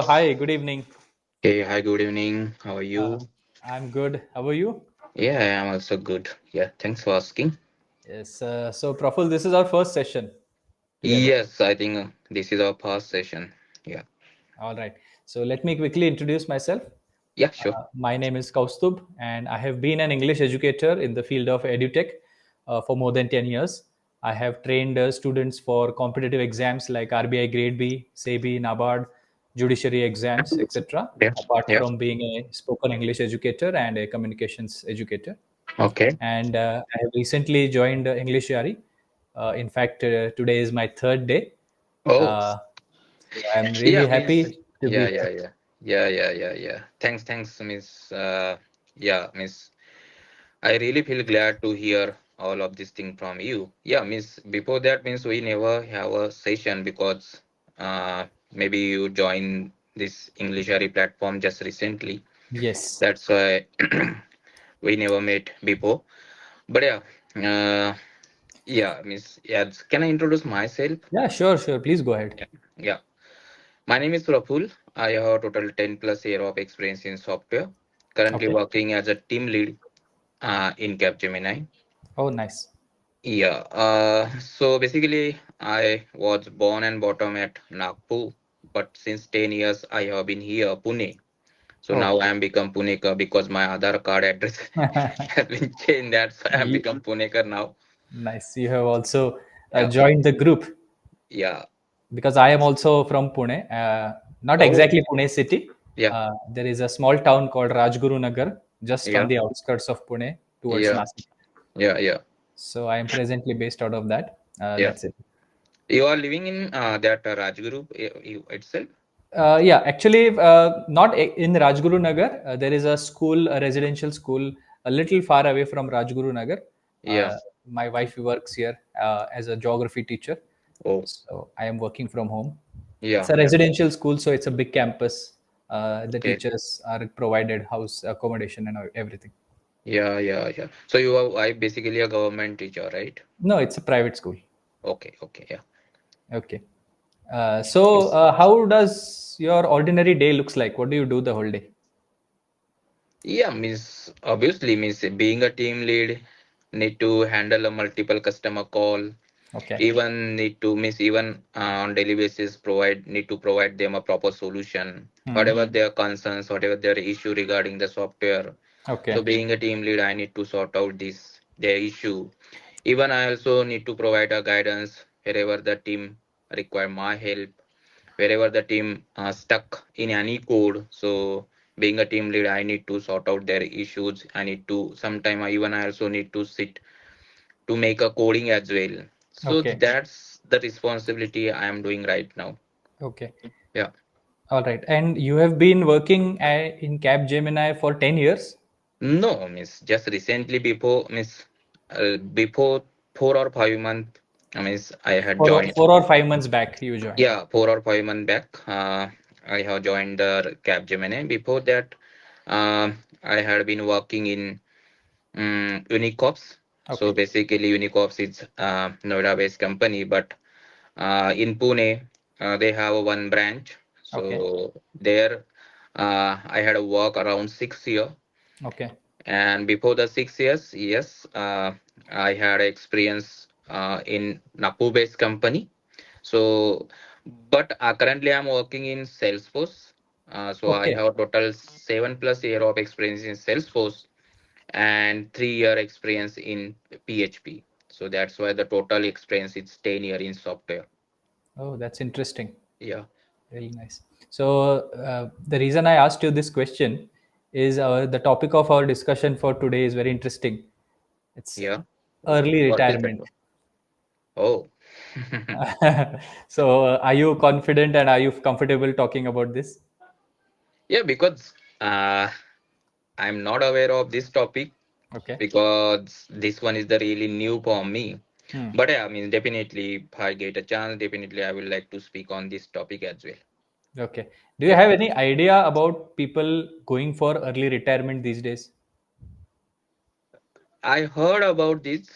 Hi, good evening. Hey, hi, good evening. How are Uh, you? I'm good. How are you? Yeah, I am also good. Yeah, thanks for asking. Yes. So, Praful, this is our first session together. Yes, I think this is our past session. Yeah, All right. So, let me quickly introduce myself. yeah, sure. My name is Kaustub, and I have been an English educator in the field of edutech for more than 10 years. I have trained students for competitive exams like RBI Grade B, SEBI, NABARD, judiciary exams, etc., Yeah, apart yeah. from being a spoken English educator and a communications educator. Okay. And I have recently joined English Yari. In fact, today is my third day. Oh, Uh, so I'm yeah, really Miss. happy to Yeah, be yeah, here. yeah, yeah. Thanks, Miss. Yeah, Miss. I really feel glad to hear all of this thing from you. Yeah, Miss. Before that, means we never have a session because maybe you joined this English platform just recently. Yes. That's why we never met before. But uh, yeah, Miss. Yeah, can I introduce myself? Yeah, sure, sure. Please go ahead. Yeah, yeah. My name is Praful. I have total 10 plus year of experience in software. Currently Okay. working as a team lead in Capgemini. Oh, nice. Yeah. So basically, I was born and bottom at Nagpur, but since 10 years I have been here, Pune. So now Oh, I am become Punekar because my Aadhaar card address has been changed. That's why I am you, become Punekar now. nice. You have also Yeah. joined the group Yeah. because I am also from Pune. Not Oh, exactly Pune city. yeah. There is a small town called Rajguru Nagar just on Yeah. the outskirts of Pune towards Yeah. Nasik. Yeah. Yeah. So I am presently based out of that. Yeah. That's it. You are living in that Rajguru itself? Yeah, actually, not in Rajguru Nagar. There is a school, a residential school, a little far away from Rajguru Nagar. Yeah. Uh, my wife works here as a geography teacher, Oh, so I am working from home. It's yeah. a Yeah. residential school, so it's a big campus. The Okay. teachers are provided house accommodation and everything. Yeah. Yeah. Yeah. So you are I basically a government teacher, right? No, it's a private school. Okay. Okay. Yeah. Okay. So, Yes. how does your ordinary day looks like? What do you do the whole day? Yeah, means obviously means being a team lead, need to handle a multiple customer call, Okay. even need to miss even on daily basis provide need to provide them a proper solution, Hmm. whatever their concerns, whatever their issue regarding the software. So Okay. being a team lead, I need to sort out this their issue. Even I also need to provide a guidance wherever the team require my help, wherever the team stuck in any code. So being a team lead, I need to sort out their issues. I need to sometime I also need to sit to make a coding as well. So Okay. that's the responsibility I am doing right now. Okay. Yeah. All right. And you have been working in Capgemini for 10 years? No, miss. Just recently before 4 or 5 months, miss, I had joined. 4 or 5 months back, you joined. Yeah, 4 or 5 months back, I have joined the Capgemini. Before that, I had been working in Unicops. So Okay. basically, Unicops is Noida-based company, but in Pune, they have one branch. Okay. So there, I had a work around 6 years. Okay. And before the 6 years, yes, I had experience in Napu-based company. So, but currently I'm working in Salesforce. So I Okay. have total 7 plus year of experience in Salesforce and 3 year experience in PHP. So that's why the total experience is 10 year in software. Oh, that's interesting. Yeah. Really nice. So, the reason I asked you this question is the topic of our discussion for today is very interesting. It's Yeah. early What is that? retirement. Oh. So, are you confident and are you comfortable talking about this? Yeah, because I'm not aware of this topic Okay. because this one is the really new for me. Hmm. But yeah, I mean, definitely, if I get a chance, definitely I would like to speak on this topic as well. Okay. Do you Yeah, have any idea about people going for early retirement these days? I heard about this.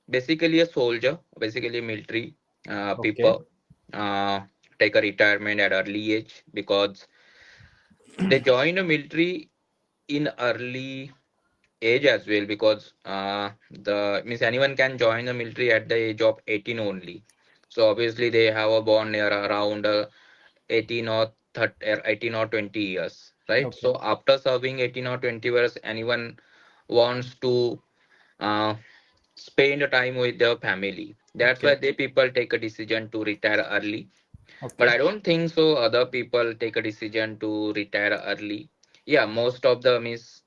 Basically, a soldier, basically military Okay. people take a retirement at early age because They join the military in early age as well, because the means anyone can join the military at the age of 18 only. So obviously they have a bond near around 18 or 30, or 18 or 20 years, right? Okay. So after serving 18 or 20 years, anyone wants to uh, spend time with their family. That's why Okay. they people take a decision to retire early. But I Okay. don't think so other people take a decision to retire early. Yeah, most of the means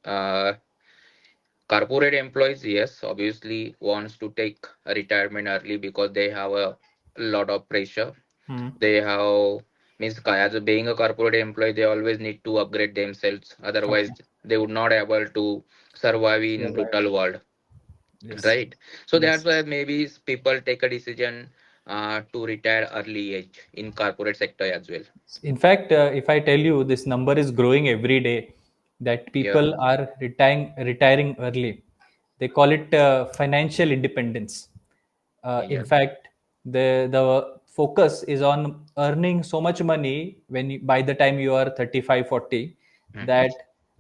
corporate employees, yes, obviously wants to take a retirement early because they have a lot of pressure. Hmm. They have means as a, being a corporate employee, they always need to upgrade themselves. Otherwise, Okay. they would not able to survive in Survive. brutal world, Yes. right? So that's Yes. why maybe people take a decision to retire early age in corporate sector as well. In fact, if I tell you this number is growing every day, that Yeah, people are retiring early. They call it financial independence. In yeah. fact, the focus is on earning so much money by the time you are 35, 40, Mhm. that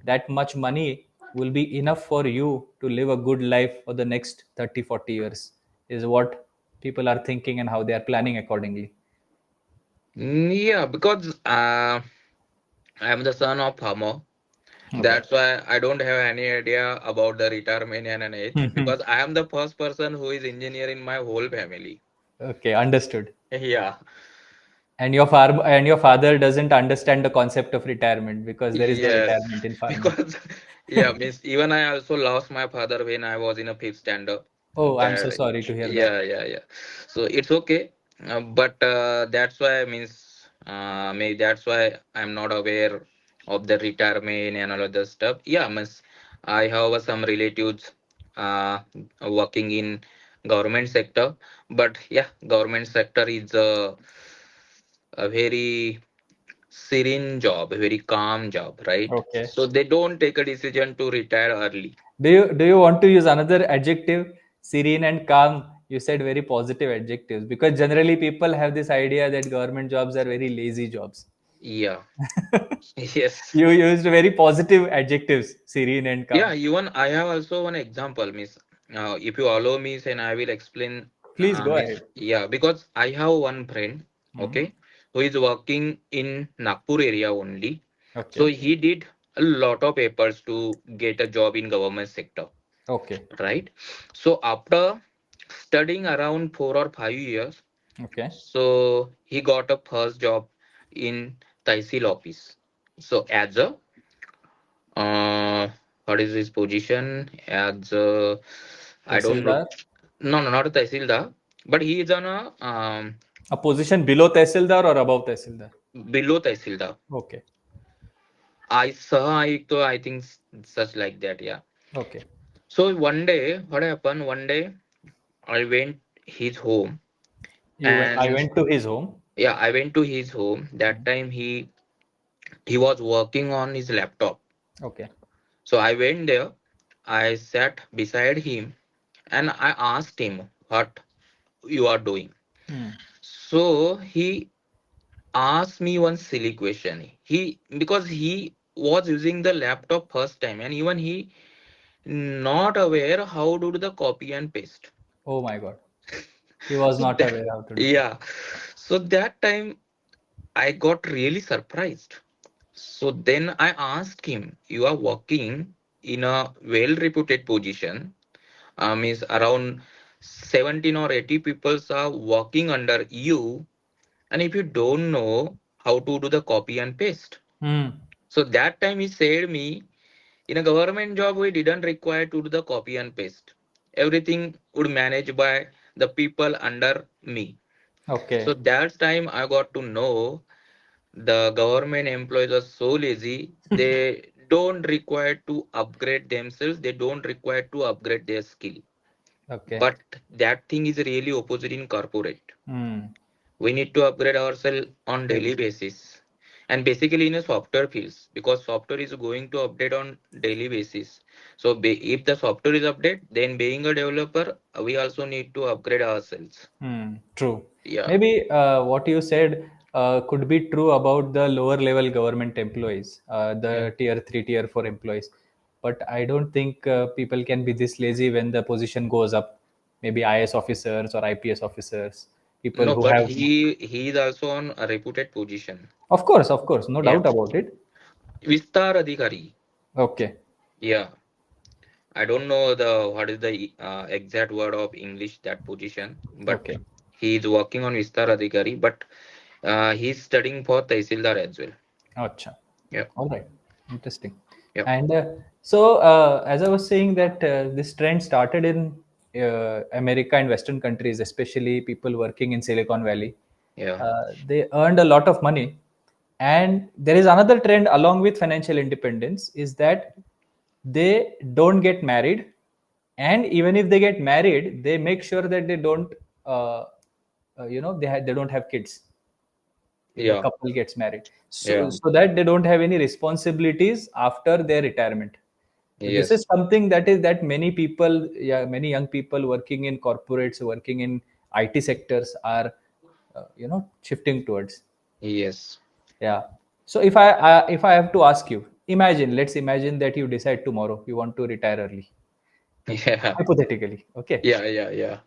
that much money will be enough for you to live a good life for the next 30, 40 years, is what people are thinking and how they are planning accordingly. Yeah, because I'm the son of farmer. Okay. That's why I don't have any idea about the retirement and an age, because I am the first person who is engineer in my whole family. Okay, understood. Yeah, And your father doesn't understand the concept of retirement because there is no yes, retirement in farming. because yeah, means even I also lost my father when I was in a fifth standard. Oh, I'm so That sorry to hear that. yeah. So it's okay, but that's why means maybe that's why I'm not aware of the retirement and all of the stuff. Yeah, means I have some relatives uh working in government sector, but yeah, government sector is a very serene job, a very calm job, right? Okay. So they don't take a decision to retire early. Do you want to use another adjective? Serene and calm. You said very positive adjectives because generally people have this idea that government jobs are very lazy jobs. Yeah, yes. You used very positive adjectives, serene and Yeah, calm. even I have also one example, miss. If you allow me, then I will explain, Please go miss. ahead. Yeah, because I have one friend, Mhm. okay, who is working in Nagpur area only. So Okay. he did a lot of efforts to get a job in government sector, Okay. right? So after studying around 4 or 5 years, Okay. so he got a first job in Tehsil office. So as a what is his position? As I don't know. Tehsildar. No, not a Tehsildar, but he is on a A position below Tehsildar or above Tehsildar? below Tehsildar. Okay. I think such like that. Yeah. Okay. So one day, what happened? One day, I went his home, I and went to his home. yeah, I went to his home. That Mhm. time he was working on his laptop. Okay. So I went there. I sat beside him, and I asked him what you are doing. Hmm. So he asked me one silly question. He because he was using the laptop first time, and even he not aware how to do the copy and paste. Oh my God. He was So not that, aware how to do that. yeah, so that time I got really surprised. So then I asked him, "You are working in a well-reputed position. Means around 17 or 80 people are working under you, and if you don't know how to do the copy and paste." Hmm. So that time he said me, in a government job we didn't require to do the copy and paste. Everything would manage by the people under me. So Okay. that time I got to know the government employees are so lazy. They don't require to upgrade themselves. They don't require to upgrade their skill. Okay. But that thing is really opposite in corporate. Hmm. We need to upgrade ourselves on daily Yes. basis, and basically in a software fields, because software is going to update on daily basis. So if the software is update, then being a developer, we also need to upgrade ourselves. Hmm. True. Yeah. Maybe what you said. could be true about the lower level government employees, Yeah. the tier 3, tier 4 employees. But I don't think people can be this lazy when the position goes up. Maybe IS officers or IPS officers, people No, who but have, he is also on a reputed position. of course, no Yeah. doubt about it. Vistar Adhikari. Okay, Yeah. I don't know the what is the exact word of English that position, but okay, he is working on Vistar Adhikari, but he's studying for Tehsildar as well. acha. Yeah. All right, interesting. Yeah. And as I was saying, that this trend started in America and Western countries, especially people working in Silicon Valley. Yeah. They earned a lot of money, and there is another trend along with financial independence is that they don't get married, and even if they get married, they make sure that they don't, uh, they don't have kids if the Yeah. couple gets married, Yeah. so that they don't have any responsibilities after their retirement. So this is Yes. something that many people, yeah, many young people working in corporates, working in IT sectors are shifting towards. Yes. Yeah. So if I have to ask you, imagine, let's imagine that you decide tomorrow you want to retire early, Yeah. hypothetically. Okay. Yeah. Yeah. Yeah.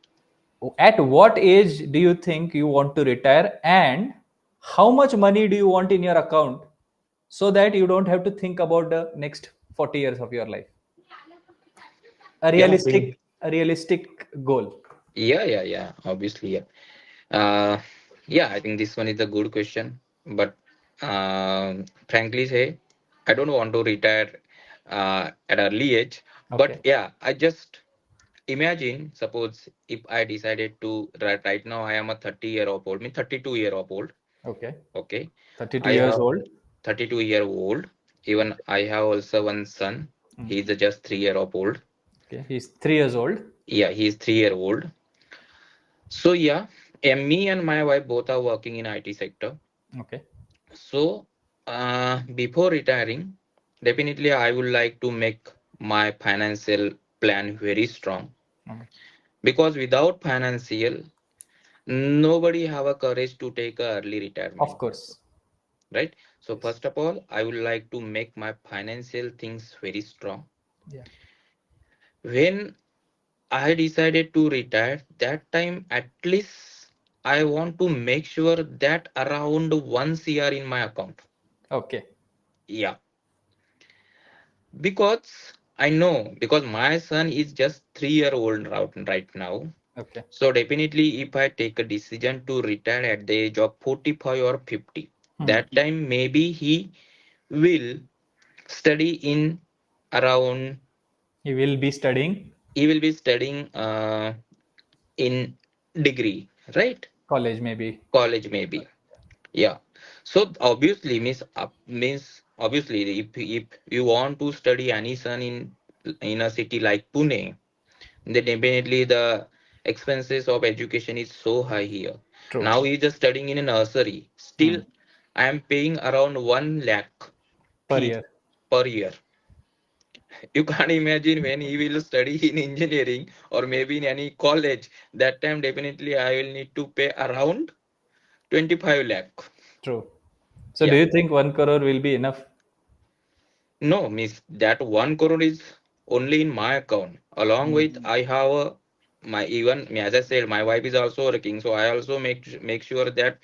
At what age do you think you want to retire, and how much money do you want in your account, so that you don't have to think about the next 40 years of your life? A Yeah. I think. realistic goal. Yeah. Yeah. Yeah. Obviously. Yeah. Uh, yeah. I think this one is a good question, but frankly say, I don't want to retire at early age. But Okay. yeah, I just imagine, suppose if I decided to right now, I am a 30-year-old, I mean 32-year-old. Okay. Okay, 32 I years have old. 32-year-old. Even I have also one son. Mm. He's just 3-year-old. Okay. He's 3 years old. Yeah, he's 3-year-old. So yeah, and me and my wife both are working in IT sector. Okay. So before retiring, definitely I would like to make my financial plan very strong, Okay. because without financial, nobody have a courage to take a early Of retirement, course. right? So Yes. first of all, I would like to make my financial things very strong. Yeah. When I decided to retire, that time at least I want to make sure that around 1 CR in my account. Okay. Yeah, because I know, because my son is just 3-year-old right now. Okay. So definitely, if I take a decision to retire at the age of 45 or 50, Hmm. that time maybe he will study in around, He will be studying he will be studying in degree, right? college, maybe. College maybe. Yeah. So obviously means obviously, if you want to study any son in a city like Pune, then definitely the expenses of education is so high here. True. Now he's just studying in a nursery. Hmm. Still, I am paying around 1 lakh Per fees year. per year. You can't imagine when he will study in engineering or maybe in any college. That time definitely I will need to pay around 25 lakh. True. So do Yeah. you think 1 crore will be enough? No, miss, that 1 crore is only in my account. Along Hmm. with I have my, even as I said, my wife is also working, so I also make sure that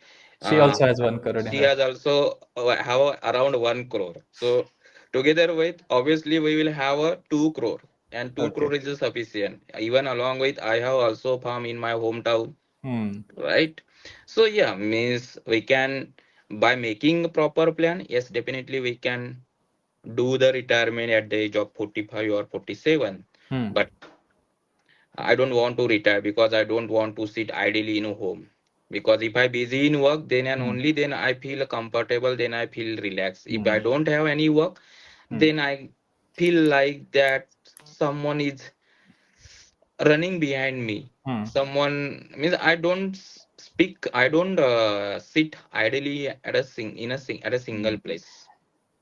She uh, also has 1 crore in she her. has also have around 1 crore. So together with, obviously we will have a 2 crore, and two Okay. crore is sufficient. Even along with, I have also farm in my hometown, Hmm. right? So yeah, means we can, by making a proper plan, yes, definitely we can do the retirement at the age of 45 or 47. Hmm. But I don't want to retire, because I don't want to sit idly in a home. Because if I busy in work, then and Hmm. only then I feel comfortable, then I feel relaxed. If Hmm. I don't have any work, Hmm. then I feel like that someone is running behind me. Hmm. Someone means I don't speak, I don't sit idly at at a Hmm. single place.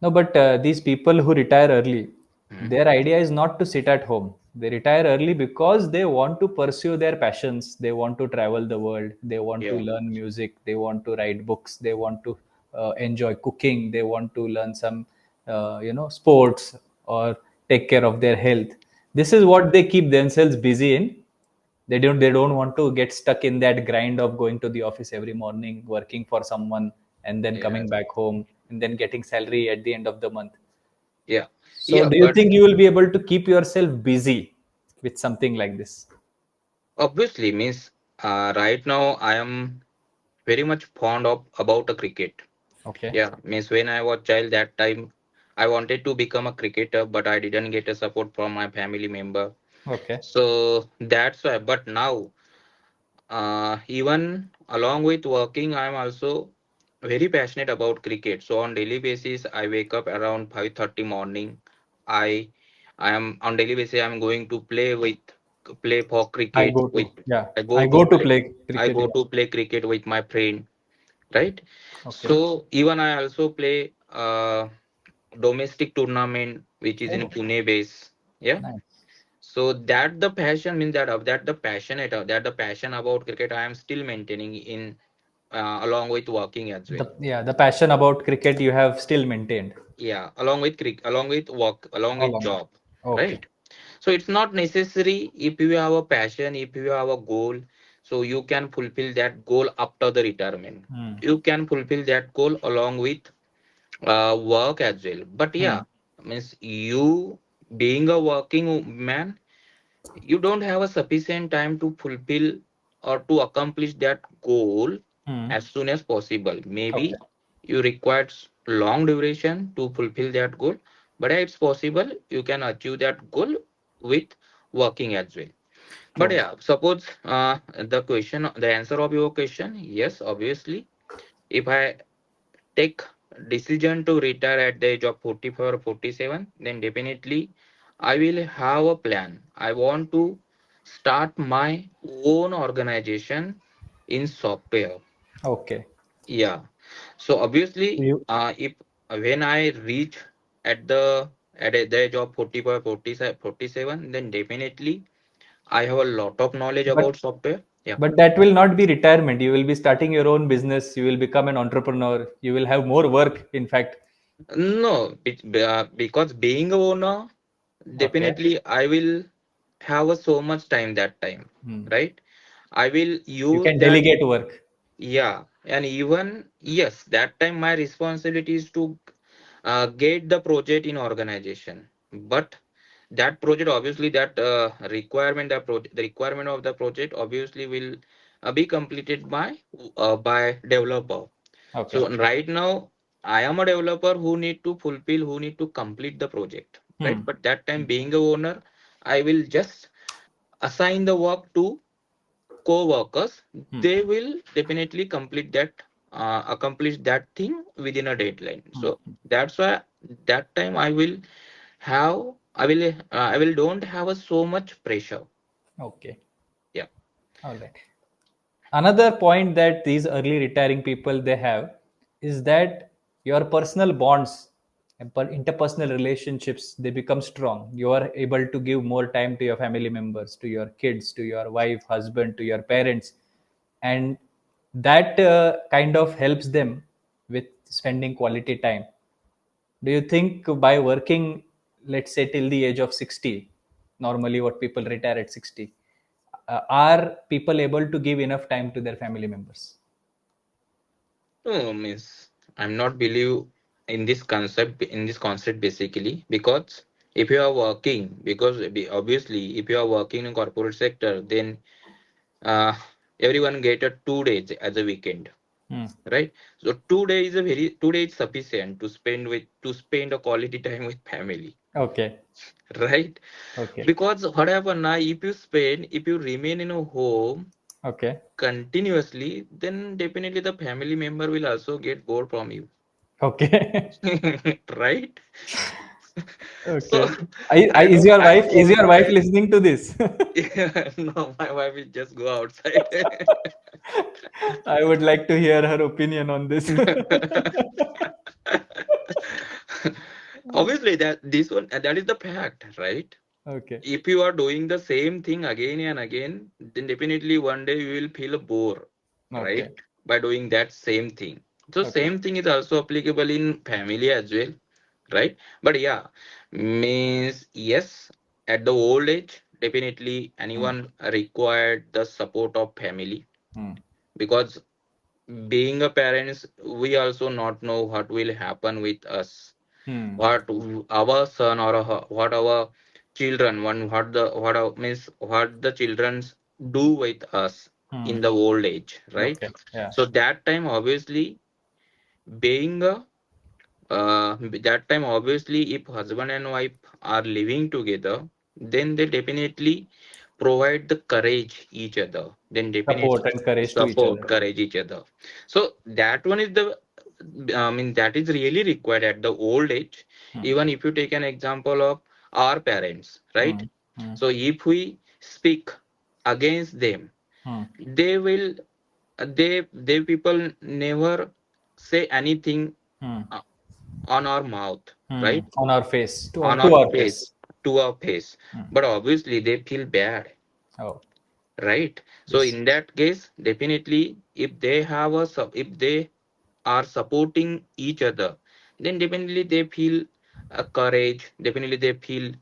No, but these people who retire early, Hmm. their idea is not to sit at home. They retire early because they want to pursue their passions. They want to travel the world. They want to Yeah, learn music. They want to write books. They want to enjoy cooking. They want to learn some, sports or take care of their health. This is what they keep themselves busy in. They don't want to get stuck in that grind of going to the office every morning, working for someone, and then yeah, coming back home and then getting salary at the end of the month. yeah, So, yeah. do you But think you will be able to keep yourself busy with something like this? obviously, means right now I am very much fond of about a cricket. Okay. Yeah, means when I was child that time, I wanted to become a cricketer, but I didn't get a support from my family member. Okay. So that's why. But now, even along with working, I'm also very passionate about cricket. So on daily basis, I wake up around 5:30 morning. I I am on daily basis. I'm going to play for I cricket go with. to, yeah, I go I to go to play. play I cricket. go Yeah. to play cricket with my friend. Right. Okay. So even I also play domestic tournament which is in Oh, Pune base. Yeah. nice. So that the passion means that the passionate that the passion about cricket I am still maintaining in along with working as well. The passion about cricket you have still maintained Yeah, along with work, along with along. job, Okay. right? So it's not necessary if you have a passion, if you have a goal, so you can fulfill that goal after the retirement. Hmm. You can fulfill that goal along with work as well. But Hmm. yeah, means you being a working man, you don't have a sufficient time to fulfill or to accomplish that goal Hmm. as soon as possible. Okay. Maybe you require long duration to fulfill that goal, but yeah, it's possible you can achieve that goal with working as well. But True. yeah, suppose the answer of your question, yes, obviously, if I take decision to retire at the age of 44 or 47, then definitely I will have a plan. I want to start my own organization in software. Okay. Yeah. So obviously, You, if when I reach at the age of 44, 47, 47, then definitely I have a lot of knowledge but about software. Yeah. but that will not be retirement. You will be starting your own business. You will become an entrepreneur. You will have more work. In fact. No, because being a owner, Okay. definitely I will have a so much time that time, Hmm. right? I will You use can that. delegate work. Yeah, and even yes, that time my responsibility is to get the project in organization. But that project, obviously, that the requirement of the project, obviously, will be completed by developer. Okay. So right now, I am a developer who need to complete the project, right? Hmm. But that time, being a owner, I will just assign the work to co-workers. Hmm. They will definitely accomplish that thing within a deadline. Hmm. So that's why that time I will don't have a so much pressure. Okay. Yeah. All right. Another point that these early retiring people they have is that your personal bonds and interpersonal relationships they become strong. You are able to give more time to your family members, to your kids, to your wife, husband, to your parents, and that kind of helps them with spending quality time. Do you think by working, let's say till the age of 60, normally what people retire at 60, are people able to give enough time to their family members? No, means I'm not believe in this concept basically because if you are working obviously if you are working in corporate sector then uh, everyone get a 2 days as a weekend, Hmm. right? So 2 days is a very 2 days sufficient to spend a quality time with family, Okay. right? Okay. Because what happen now if you remain in a home Okay. continuously, then definitely the family member will also get bored from you. Okay. Right? So Okay. I Is don't your I wife don't is want your to wife write. listening to this? No, my wife will just go outside. I would like to hear her opinion on this. Obviously that this one that is the fact, right? Okay. If you are doing the same thing again and again, then definitely one day you will feel bored, right? Okay. By doing that same thing. So Okay. same thing is also applicable in family as well, right? But yeah, means yes, at the old age, definitely Hmm. anyone required the support of family, Hmm. because being a parents, we also not know what will happen with us, Hmm. what our son or what our children, means what the childrens do with us Hmm. in the old age, right? Okay. Yeah. So that time obviously, being a that time obviously, if husband and wife are living together, then they definitely provide the courage each other, then Support definitely and courage to each support other. courage each other. So that one is the, I mean, that is really required at the old age. Hmm. Even if you take an example of our parents, right? Hmm. Hmm. So if we speak against them, Hmm. they will, they people never say anything Hmm. uh, on our mouth, Hmm. right? On our face, On to our our face, face. to our face. Hmm. But obviously they feel bad, Oh, right? So yes. in that case, definitely, if they have a if they are supporting each other, then definitely they feel courage, definitely they feel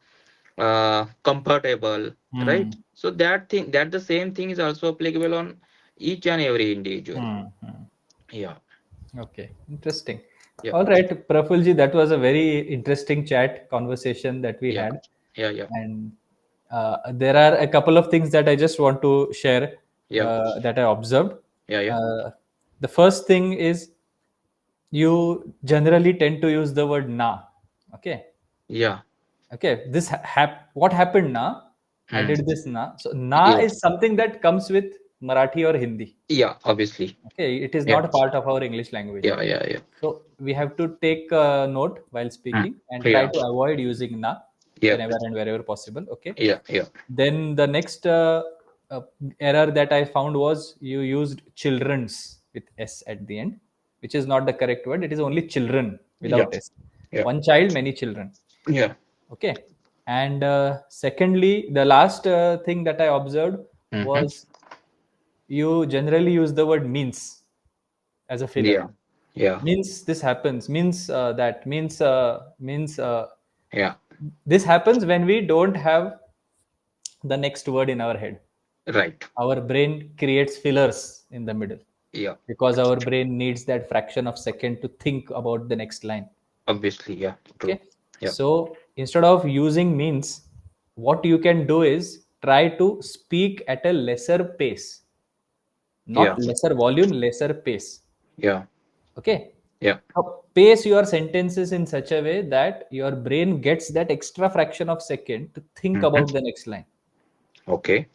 comfortable, Hmm. right? So that thing, that the same thing is also applicable on each and every individual. Hmm. Hmm. Yeah, Okay, interesting. yeah, All right, Prafulji, that was a very interesting chat conversation that we yeah, had. yeah, yeah, And there are a couple of things that I just want to share yeah, that I observed. yeah, yeah, Uh, the first thing is you generally tend to use the word na. Okay. yeah. Okay. What happened na? I Hmm. did this na. So na Yeah, is something that comes with Marathi or Hindi. yeah, obviously. Okay. It is Yeah, not a part of our English language. yeah, yeah, yeah. So we have to take note while Hmm. speaking and try Yeah, to avoid using na yeah, whenever and wherever possible. Okay. yeah, yeah. Then the next uh, error that I found was you used children's with s at the end, which is not the correct word. It is only children Yeah, without s. yeah, One child, many children. yeah. Okay. And secondly, the last thing that I observed Mm-hmm. was you generally use the word means as a filler. Yeah, yeah, Means this happens, means that, means yeah. this happens when we don't have the next word in our head. Right. Our brain creates fillers in the middle Yeah, because our brain needs that fraction of second to think about the next line. obviously. Yeah, true. Okay. Yeah, So instead of using means, what you can do is try to speak at a lesser pace, yeah, not lesser volume, lesser pace. yeah, Okay. yeah. Now, pace your sentences in such a way that your brain gets that extra fraction of second to think Mm-hmm. about the next line. Okay.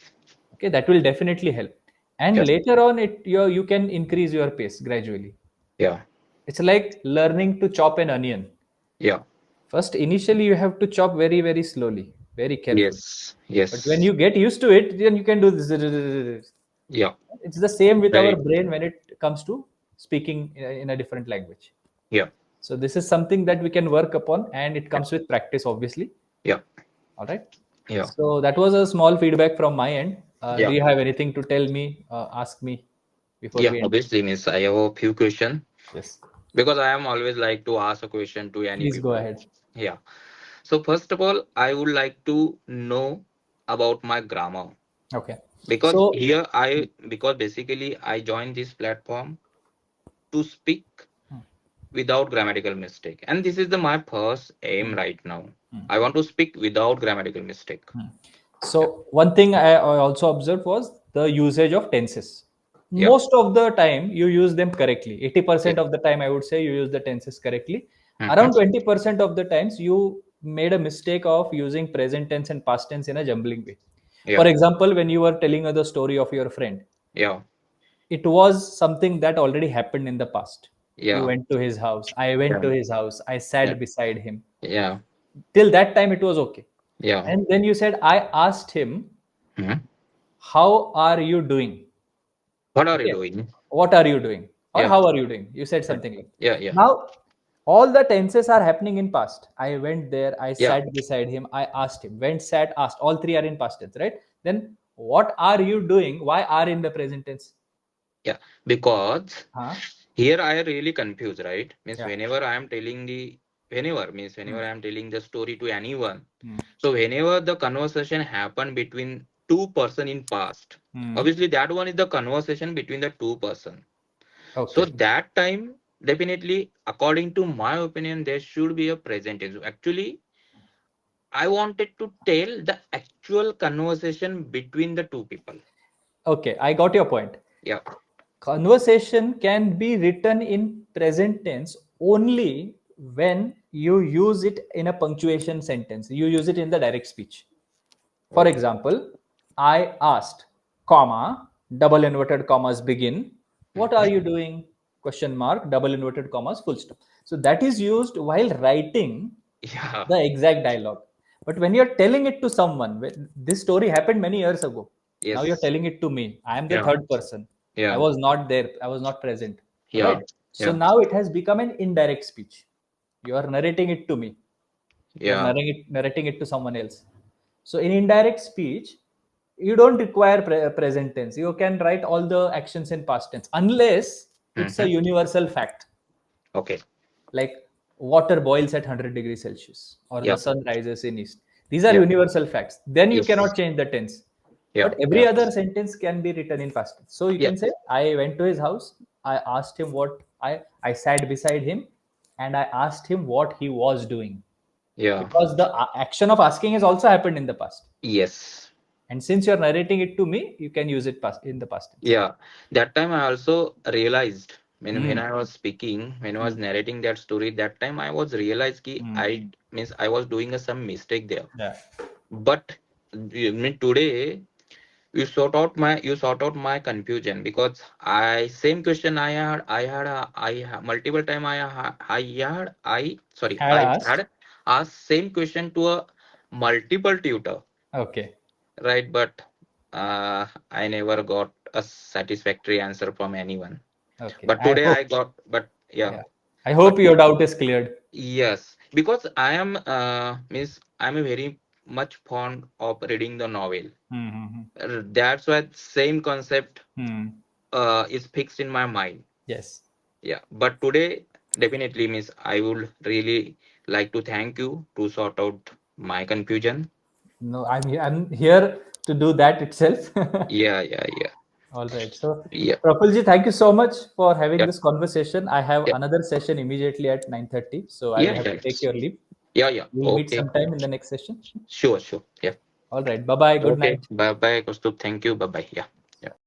Okay, that will definitely help. And Yeah, later on, you can increase your pace gradually. yeah, It's like learning to chop an onion. yeah. First, initially, you have to chop very, very slowly, very carefully. Yes, But when yes. you get used to it, then you can do this. Yeah, It's the same with our very. brain when it comes to speaking in a different language. Yeah, So this is something that we can work upon, and it comes with practice, obviously. yeah, All right. yeah, So that was a small feedback from my end. Do yeah. you have anything to tell me, ask me before Yeah, we end? obviously, miss. I have a few questions, Yes. because I am always like to ask a question to any Please go people. ahead. Yeah. So first of all, I would like to know about my grammar, Okay. because So, here because basically I joined this platform to speak without grammatical mistake, and this is the my first aim right now. I want to speak without grammatical mistake. Yeah, one thing I also observed was the usage of tenses. yeah, Most of the time, you use them correctly. yeah. 80% of the time, I would say you use the tenses correctly. Hmm. Around 20% of the times, you made a mistake of using present tense and past tense in a jumbling way. For Yeah, example, when you were telling the story of your friend, yeah, it was something that already happened in the past. You yeah, went to his house, I went yeah, to his house, I yeah, sat beside him. yeah, Till that time, it was okay. yeah. And then you said, I asked him, Hmm. how are you doing? What are you Okay. doing? What are you doing? Or Yeah, how are you doing? You said yeah, something like yeah, yeah. now. All the tenses are happening in past. I went there, I Yeah, sat beside him, I asked him, went, sat, asked. All three are in past tense, right? Then what are you doing? Why are in the present tense? yeah. Because Huh? here I really confused, right? Means Yeah. whenever Hmm. I am telling the story to anyone. Hmm. So whenever the conversation happened between two person in past, Hmm. obviously that one is the conversation between the two person. So Okay. that time, definitely, according to my opinion, there should be a present tense. Actually, I wanted to tell the actual conversation between the two people. Okay. I got your point. Yeah. Conversation can be written in present tense only when you use it in a punctuation sentence. You use it in the direct speech. For Oh. example, I asked, comma, double inverted commas begin. What are Mhm. you doing? Question mark, double inverted commas, full stop. So that is used while writing Yeah. the exact dialogue. But when you're telling it to someone, this story happened many years ago. Now you're Yes. telling it to me. I am the Yeah. third person. I Yeah. was not there. I was not present. All Yeah. right. So Yeah. now it has become an indirect speech. You are narrating it to me. You're Yeah. narrating it to someone else. So in indirect speech, you don't require present tense. You can write all the actions in past tense unless it's a Mhm. universal fact, Okay. like water boils at 100 degrees Celsius or the Yeah. sun rises in east. These are Yeah. universal facts. Then you Yes. cannot change the tense. Yeah. But every Yeah. other sentence can be written in past tense. So you Yeah. can say, I went to his house. I asked him what I sat beside him, and I asked him what he was doing, Yeah. because the action of asking has also happened in the past, Yes. and since you're narrating it to me, you can use it past in the past tense. Yeah. That time I also realized when Hmm. I was speaking, when I was Hmm. narrating that story, that time I was realized ki Hmm. I was doing some mistake there. Yeah. But today you sort out my confusion because I same question I had multiple time Had I asked. had asked same question to a multiple tutor, Okay. right? But I never got a satisfactory answer from anyone. Okay. But today I got, but yeah, Yeah. I but hope your doubt is cleared. yes, because I am I'm a very much fond of reading the novel. Hmm. That's why same concept Hmm. is fixed in my mind. Yes. Yeah, but today definitely means I would really like to thank you to sort out my confusion. No, I'm here to do that itself. Yeah, yeah, yeah, All right. So, yeah, Prafulji, thank you so much for having yeah, this conversation. I have yeah, another session immediately at 9:30, so I yeah, will have yeah, to take your leave. yeah, yeah. We'll meet Okay, sometime in the next session. sure, sure. Yeah. All right. Bye bye. Good Okay. night. Bye, bye, Kostub. Thank you. Bye, bye. Yeah.